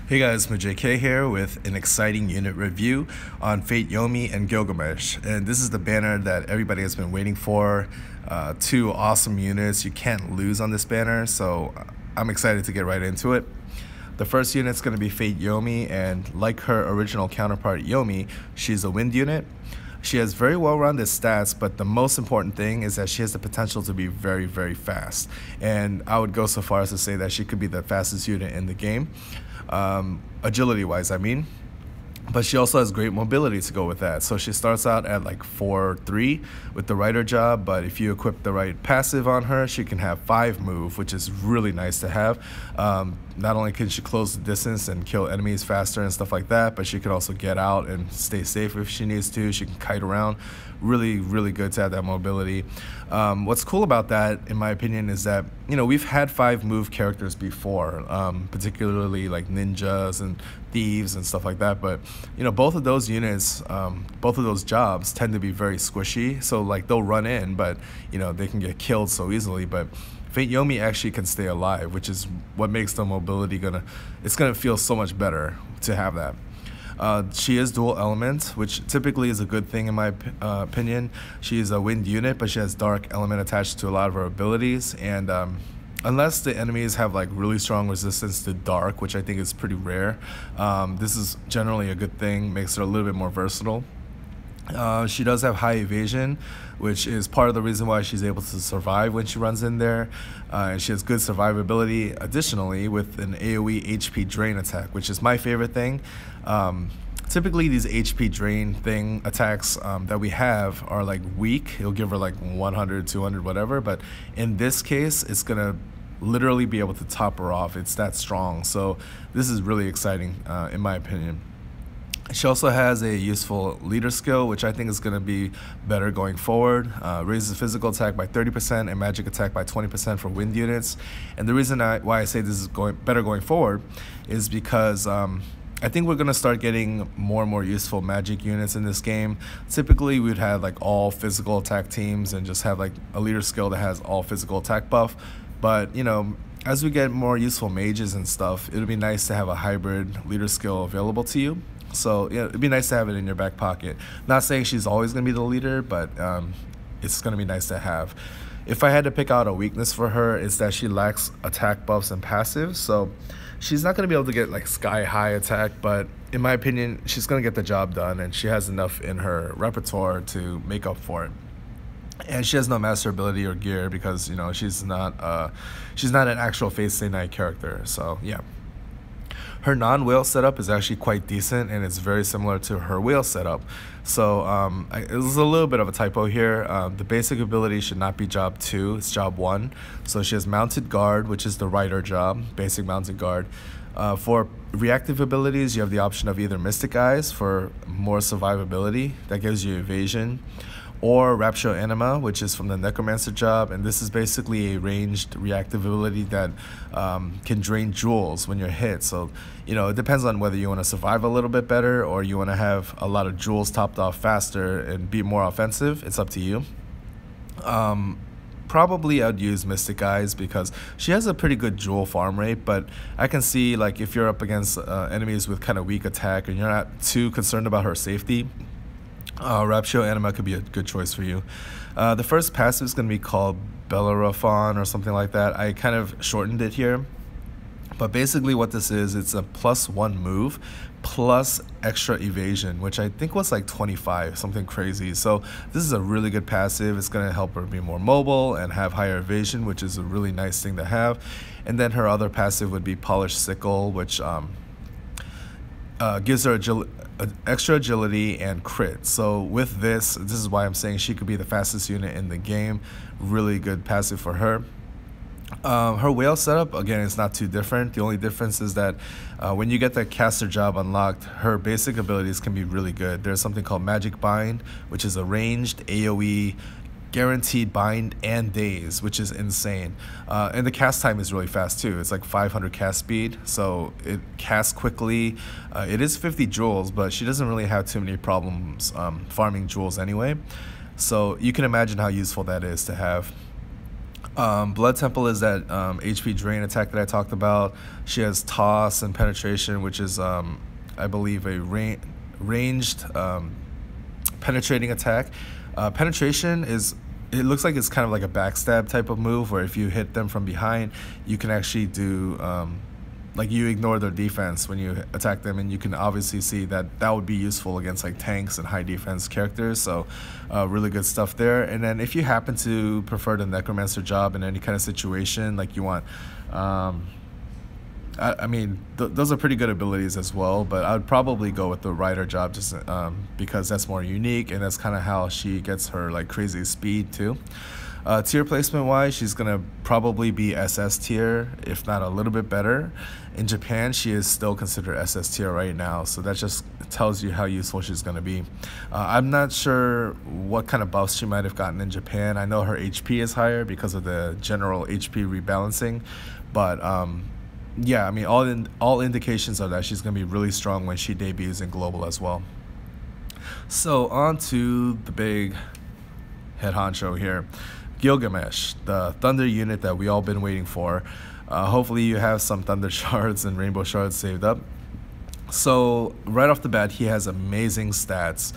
Hey guys, JK here with an exciting unit review on Fate Yomi and Gilgamesh. And this is the banner that everybody has been waiting for. Two awesome units. You can't lose on this banner, so I'm excited to get right into it. The first unit is going to be Fate Yomi, and like her original counterpart Yomi, she's a wind unit. She has very well-rounded stats, but the most important thing is that she has the potential to be very, very fast. And I would go so far as to say that she could be the fastest unit in the game. Agility-wise, I mean. But she also has great mobility to go with that. So she starts out at like 4-3 with the rider job, but if you equip the right passive on her, she can have 5 move, which is really nice to have. Not only can she close the distance and kill enemies faster and stuff like that, but she can also get out and stay safe if she needs to. She can kite around. Really, really good to have that mobility. What's cool about that, in my opinion, is that, you know, we've had 5 move characters before, particularly like ninjas and thieves and stuff like that, but you know, both of those units, both of those jobs tend to be very squishy, so like they'll run in, but you know, they can get killed so easily. But Fate Yomi actually can stay alive, which is what makes the mobility it's gonna feel so much better to have that. She is dual element, which typically is a good thing in my opinion. She is a wind unit, but she has dark element attached to a lot of her abilities, and unless the enemies have like really strong resistance to dark, which I think is pretty rare, this is generally a good thing, makes her a little bit more versatile. She does have high evasion, which is part of the reason why she's able to survive when she runs in there. And she has good survivability additionally with an AoE HP drain attack, which is my favorite thing. Typically these HP drain attacks that we have are like weak. It'll give her like 100, 200, whatever, but in this case it's gonna literally be able to top her off. It's that strong, so this is really exciting in my opinion. She also has a useful leader skill, which I think is going to be better going forward. Raises physical attack by 30% and magic attack by 20% for wind units. And the reason why I say this is better going forward is because I think we're going to start getting more and more useful magic units in this game. Typically, we'd have like all physical attack teams and just have like a leader skill that has all physical attack buff. But, you know, as we get more useful mages and stuff, it would be nice to have a hybrid leader skill available to you. So yeah, it'd be nice to have it in your back pocket. Not saying she's always going to be the leader, but it's going to be nice to have. If I had to pick out a weakness for her, it's that she lacks attack buffs and passives. So she's not going to be able to get like sky high attack, but in my opinion, she's going to get the job done, and she has enough in her repertoire to make up for it. And she has no master ability or gear because, you know, she's not an actual Fate Stay Night character. So yeah. Her non-whale setup is actually quite decent, and it's very similar to her whale setup. So it was a little bit of a typo here. The basic ability should not be job 2, it's job 1. So she has mounted guard, which is the rider job, basic mounted guard. For reactive abilities, you have the option of either Mystic Eyes for more survivability, that gives you evasion, or Rapture Anima, which is from the Necromancer job, and this is basically a ranged reactive ability that can drain jewels when you're hit. So, you know, it depends on whether you want to survive a little bit better or you want to have a lot of jewels topped off faster and be more offensive. It's up to you. Probably I'd use Mystic Eyes because she has a pretty good jewel farm rate, but I can see like if you're up against enemies with kind of weak attack and you're not too concerned about her safety, Rapture Anima could be a good choice for you. The first passive is going to be called Bellerophon or something like that. I kind of shortened it here. But basically what this is, it's a +1 move plus extra evasion, which I think was like 25, something crazy. So this is a really good passive. It's going to help her be more mobile and have higher evasion, which is a really nice thing to have. And then her other passive would be Polished Sickle, which gives her extra agility and crit. So with this is why I'm saying she could be the fastest unit in the game. Really good passive for her. Her whale setup, again, is not too different. The only difference is that when you get the caster job unlocked, her basic abilities can be really good. There's something called Magic Bind, which is a ranged AoE guaranteed bind and daze, which is insane. And the cast time is really fast too. It's like 500 cast speed, so it casts quickly. It is 50 jewels, but she doesn't really have too many problems farming jewels anyway. So you can imagine how useful that is to have. Blood Temple is that HP drain attack that I talked about. She has Toss and Penetration, which is, I believe, a ranged penetrating attack. Penetration is, it looks like it's kind of like a backstab type of move where if you hit them from behind, you can actually do, like you ignore their defense when you attack them, and you can obviously see that that would be useful against like tanks and high defense characters. So really good stuff there. And then if you happen to prefer the Necromancer job in any kind of situation, like you want, I mean, those are pretty good abilities as well, but I would probably go with the Rider job just because that's more unique, and that's kind of how she gets her like crazy speed too. Tier placement wise, she's gonna probably be SS tier, if not a little bit better. In Japan, she is still considered SS tier right now, so that just tells you how useful she's gonna be. I'm not sure what kind of buffs she might have gotten in Japan. I know her HP is higher because of the general HP rebalancing, but yeah, I mean, all indications are that she's gonna be really strong when she debuts in global as well. So on to the big head honcho here. Gilgamesh, the Thunder unit that we all been waiting for. Hopefully you have some Thunder shards and Rainbow shards saved up. So right off the bat, he has amazing stats.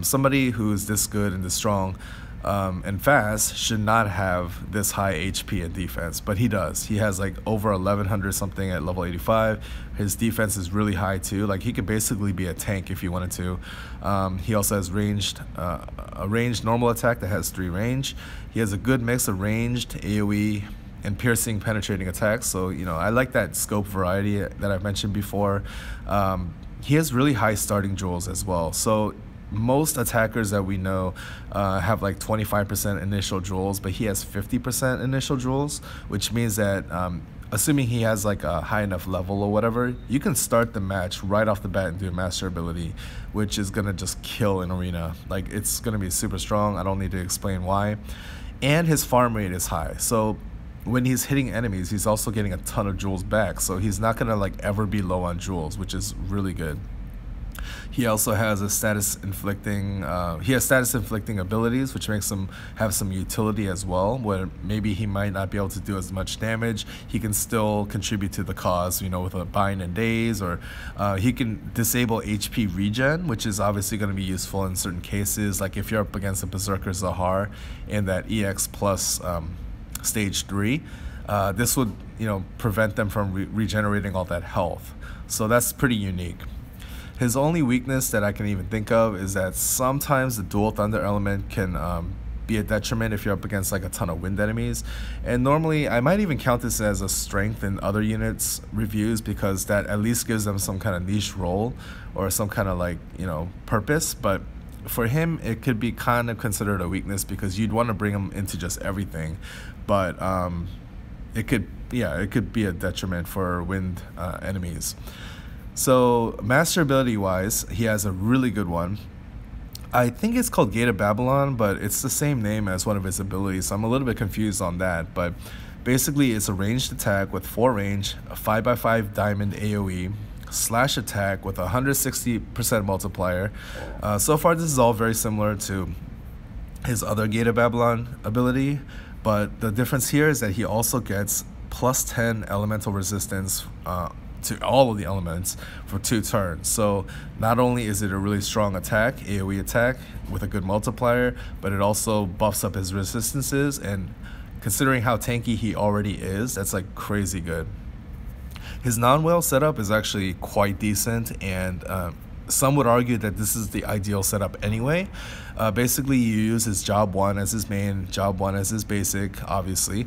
Somebody who's this good and this strong and fast should not have this high HP and defense, but he does. He has like over 1100 something at level 85. His defense is really high too. Like he could basically be a tank if you wanted to. He also has a ranged normal attack that has 3 range. He has a good mix of ranged, AoE, and piercing penetrating attacks. So, you know, I like that scope variety that I've mentioned before. He has really high starting jewels as well. So most attackers that we know have like 25% initial jewels, but he has 50% initial jewels, which means that assuming he has like a high enough level or whatever, you can start the match right off the bat and do a master ability, which is gonna just kill an arena. Like it's gonna be super strong. I don't need to explain why. And his farm rate is high, so when he's hitting enemies, he's also getting a ton of jewels back, so he's not gonna like ever be low on jewels, which is really good. He also has a status inflicting abilities, which makes him have some utility as well, where maybe he might not be able to do as much damage. He can still contribute to the cause, you know, with a bind and daze, or he can disable HP regen, which is obviously going to be useful in certain cases, like if you're up against a Berserker Zahar in that EX plus stage 3. This would, you know, prevent them from regenerating all that health. So that's pretty unique. His only weakness that I can even think of is that sometimes the dual thunder element can be a detriment if you're up against like a ton of wind enemies. And normally I might even count this as a strength in other units reviews, because that at least gives them some kind of niche role or some kind of like, you know, purpose. But for him, it could be kind of considered a weakness because you'd want to bring him into just everything. But it could be a detriment for wind enemies. So master ability wise, he has a really good one. I think it's called Gate of Babylon, but it's the same name as one of his abilities, so I'm a little bit confused on that. But basically it's a ranged attack with 4 range, a 5x5 diamond AoE, slash attack with a 160% multiplier. So far this is all very similar to his other Gate of Babylon ability, but the difference here is that he also gets plus 10 elemental resistance to all of the elements for 2 turns. So not only is it a really strong attack, AoE attack with a good multiplier, but it also buffs up his resistances, and considering how tanky he already is, that's like crazy good. His non-whale setup is actually quite decent, and some would argue that this is the ideal setup anyway. Basically you use his job 1 as his main, job 1 as his basic, obviously.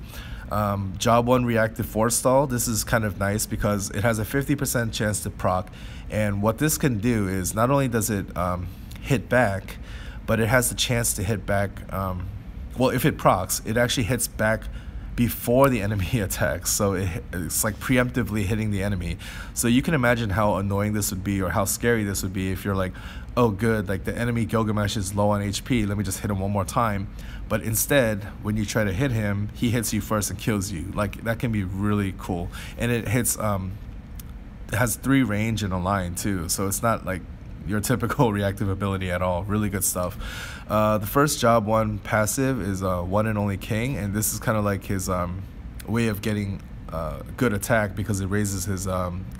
Job 1 reactive forestall. This is kind of nice because it has a 50% chance to proc, and what this can do is not only does it hit back, but it has the chance to hit back, well, if it procs, it actually hits back before the enemy attacks, so it's like preemptively hitting the enemy. So you can imagine how annoying this would be, or how scary this would be if you're like, oh good, like the enemy Gilgamesh is low on HP, let me just hit him one more time. But instead, when you try to hit him, he hits you first and kills you. Like that can be really cool. And it hits, it has 3 range in a line too, so it's not like your typical reactive ability at all. Really good stuff. The first job 1 passive is One and Only King, and this is kind of like his way of getting good attack because it raises his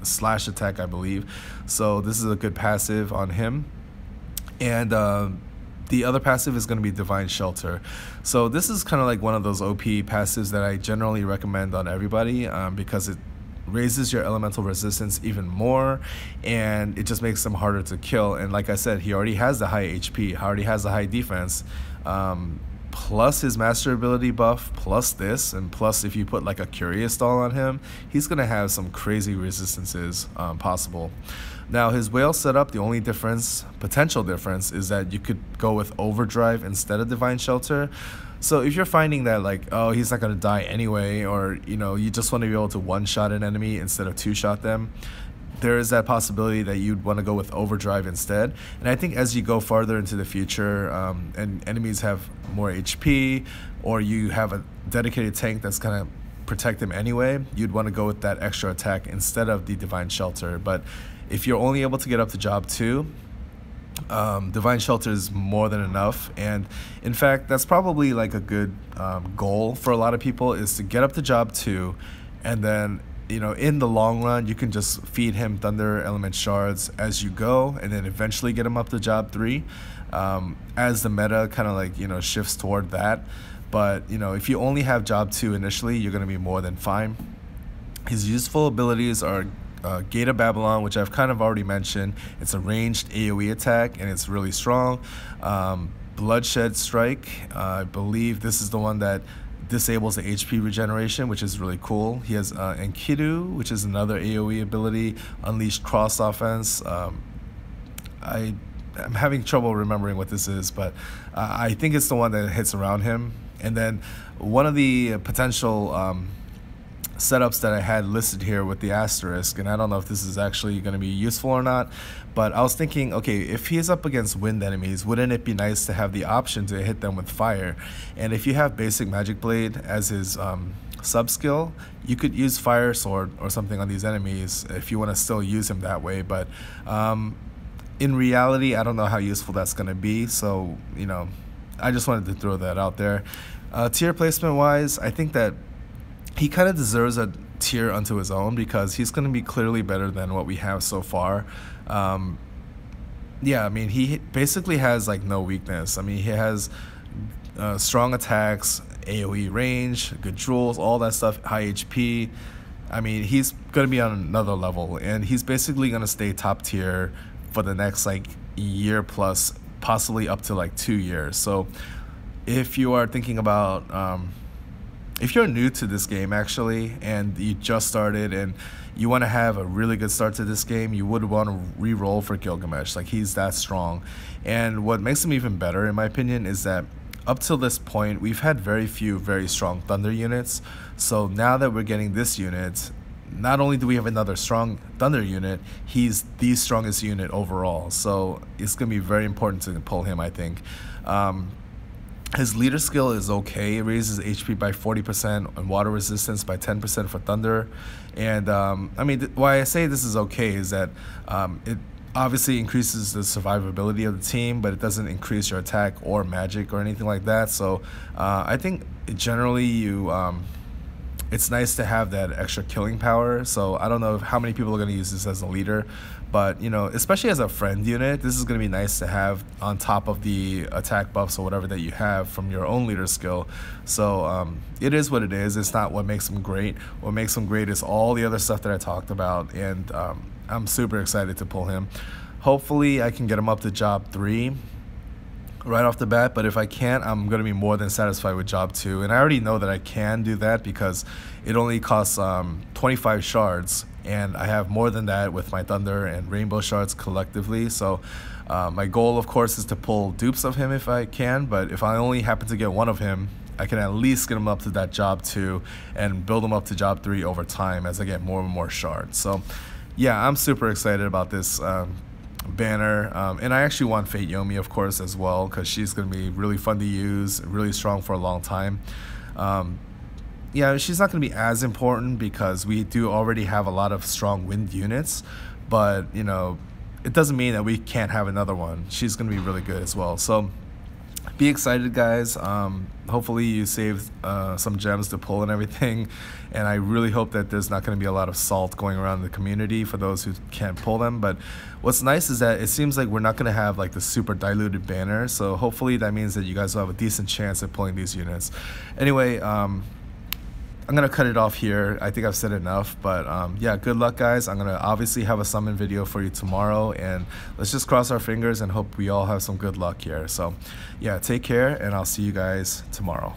slash attack, I believe. So this is a good passive on him. And the other passive is going to be Divine Shelter. So this is kind of like one of those OP passives that I generally recommend on everybody because it raises your elemental resistance even more, and it just makes them harder to kill. And like I said, he already has the high HP, already has the high defense, plus his master ability buff, plus this, and plus if you put like a Curious Doll on him, he's gonna have some crazy resistances possible. Now his whale setup, the only potential difference is that you could go with Overdrive instead of Divine Shelter. So if you're finding that like, oh, he's not gonna die anyway, or you just want to be able to one-shot an enemy instead of two-shot them, there is that possibility that you'd want to go with Overdrive instead. And I think as you go farther into the future and enemies have more HP, or you have a dedicated tank that's gonna protect them anyway, you'd want to go with that extra attack instead of the Divine Shelter. But if you're only able to get up to job 2, Divine Shelter is more than enough. And in fact, that's probably like a good goal for a lot of people, is to get up to job 2, and then in the long run you can just feed him Thunder Element shards as you go, and then eventually get him up to job 3 as the meta kind of like shifts toward that. But if you only have job 2 initially, you're going to be more than fine. His useful abilities are Gate of Babylon, which I've kind of already mentioned. It's a ranged AoE attack, and it's really strong. Bloodshed Strike, I believe this is the one that disables the HP regeneration, which is really cool. He has Enkidu, which is another AoE ability. Unleashed Cross Offense. I'm having trouble remembering what this is, but I think it's the one that hits around him. And then one of the potential setups that I had listed here with the asterisk, and I don't know if this is actually going to be useful or not, but I was thinking, okay, if he's up against wind enemies, wouldn't it be nice to have the option to hit them with fire? And if you have basic Magic Blade as his sub skill, you could use Fire Sword or something on these enemies if you want to still use him that way. But in reality, I don't know how useful that's going to be, so I just wanted to throw that out there. Tier placement wise, I think that he kind of deserves a tier unto his own, because he's going to be clearly better than what we have so far. Yeah, I mean, he basically has like no weakness. I mean, he has strong attacks, AoE range, good jewels, all that stuff, high HP. I mean, he's going to be on another level, and he's basically going to stay top tier for the next like year plus, possibly up to like 2 years. So if you are thinking about if you're new to this game actually, and you just started and you want to have a really good start to this game, you would want to re-roll for Gilgamesh. Like, he's that strong. And what makes him even better, in my opinion, is that up till this point, we've had very few very strong Thunder units. So now that we're getting this unit, not only do we have another strong Thunder unit, he's the strongest unit overall. So it's going to be very important to pull him, I think. His leader skill is okay. It raises HP by 40% and water resistance by 10% for Thunder. And I mean, why I say this is okay is that it obviously increases the survivability of the team, but it doesn't increase your attack or magic or anything like that. So I think generally it's nice to have that extra killing power. So I don't know how many people are going to use this as a leader, but especially as a friend unit, this is going to be nice to have on top of the attack buffs or whatever that you have from your own leader skill. So it is what it is. It's not what makes him great. What makes him great is all the other stuff that I talked about, and I'm super excited to pull him. Hopefully I can get him up to job 3 right off the bat, but if I can't, I'm going to be more than satisfied with job 2. And I already know that I can do that because it only costs 25 shards, and I have more than that with my Thunder and Rainbow shards collectively. So my goal, of course, is to pull dupes of him if I can, but if I only happen to get one of him, I can at least get him up to that job 2 and build him up to job 3 over time as I get more and more shards. So yeah, I'm super excited about this banner, and I actually want Fate Yomi, of course, as well, because she's going to be really fun to use, really strong for a long time. Yeah, she's not going to be as important because we do already have a lot of strong wind units, but it doesn't mean that we can't have another one. She's going to be really good as well. So be excited, guys. Hopefully you saved some gems to pull and everything, and I really hope that there's not going to be a lot of salt going around the community for those who can't pull them. But what's nice is that it seems like we're not going to have like the super diluted banner, so hopefully that means that you guys will have a decent chance at pulling these units. Anyway, I'm going to cut it off here. I think I've said enough, but yeah, good luck, guys. I'm going to obviously have a summon video for you tomorrow, and let's just cross our fingers and hope we all have some good luck here. So yeah, take care, and I'll see you guys tomorrow.